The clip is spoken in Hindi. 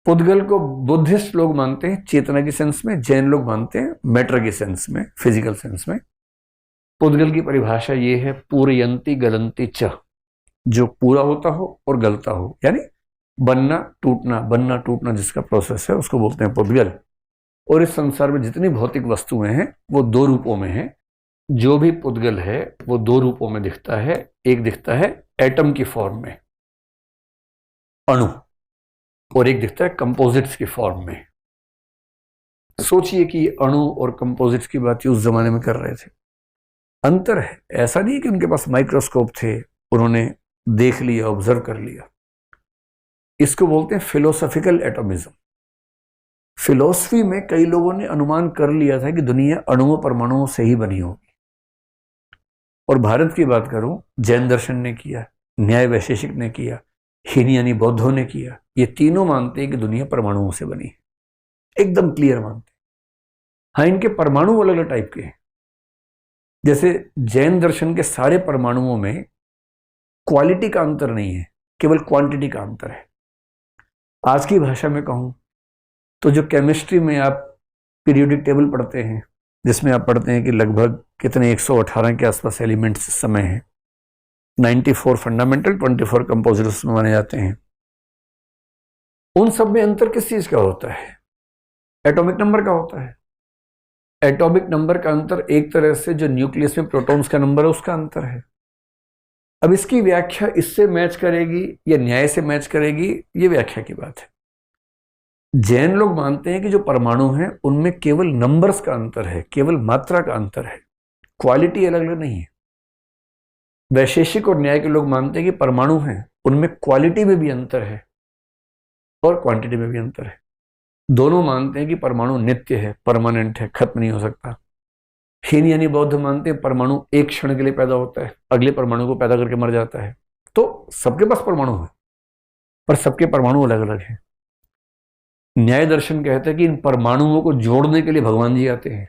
पुद्गल को बुद्धिस्ट लोग मानते हैं चेतना की सेंस में, जैन लोग मानते हैं मैटर की सेंस में, फिजिकल सेंस में। पुद्गल की परिभाषा ये है पूरयंती गलंती च, जो पूरा होता हो और गलता हो, यानी बनना टूटना जिसका प्रोसेस है उसको बोलते हैं पुद्गल। और इस संसार में जितनी भौतिक वस्तुएं हैं वो दो रूपों में हैं। जो भी पुद्गल है वो दो रूपों में दिखता है। एक दिखता है एटम की फॉर्म में, अणु, और एक दिखता है कंपोजिट्स की फॉर्म में। सोचिए कि अणु और कंपोजिट्स की बात उस जमाने में कर रहे थे। अंतर है, ऐसा नहीं कि उनके पास माइक्रोस्कोप थे, उन्होंने देख लिया, ऑब्जर्व कर लिया। इसको बोलते हैं फिलोसॉफिकल एटॉमिज्म। फिलॉसफी में कई लोगों ने अनुमान कर लिया था कि दुनिया अणुओं परमाणुओं से ही बनी होगी। और भारत की बात करूं, जैन दर्शन ने किया, न्याय वैशेषिक ने किया, हीनयानी बौद्धों ने किया। ये तीनों मानते हैं कि दुनिया परमाणुओं से बनी है, एकदम क्लियर मानते हैं। हाँ, इनके परमाणु अलग अलग टाइप के हैं। जैसे जैन दर्शन के सारे परमाणुओं में क्वालिटी का अंतर नहीं है, केवल क्वांटिटी का अंतर है। आज की भाषा में कहूं तो जो केमिस्ट्री में आप पीरियोडिक टेबल पढ़ते हैं, जिसमें आप पढ़ते हैं कि लगभग कितने 118 के आसपास एलिमेंट्स इस समय हैं, 94 फंडामेंटल, 24 कंपोजिट्स में माने जाते हैं। उन सब में अंतर किस चीज का होता है? एटॉमिक नंबर का होता है। एटॉमिक नंबर का अंतर एक तरह से जो न्यूक्लियस में प्रोटॉन्स का नंबर है उसका अंतर है। अब इसकी व्याख्या इससे मैच करेगी या न्याय से मैच करेगी, ये व्याख्या की बात है। जैन लोग मानते हैं कि जो परमाणु हैं उनमें केवल नंबर्स का अंतर है, केवल मात्रा का अंतर है, क्वालिटी अलग अलग नहीं है। वैशेषिक और न्याय के लोग मानते हैं कि परमाणु हैं उनमें क्वालिटी में भी अंतर है और क्वांटिटी में भी अंतर है। दोनों मानते हैं कि परमाणु नित्य है, परमानेंट है, खत्म नहीं हो सकता। हीनयानी बौद्ध मानते हैं परमाणु एक क्षण के लिए पैदा होता है, अगले परमाणु को पैदा करके मर जाता है। तो सबके पास परमाणु है, पर सबके परमाणु अलग अलग हैं। न्याय दर्शन कहते हैं कि इन परमाणुओं को जोड़ने के लिए भगवान जी आते हैं।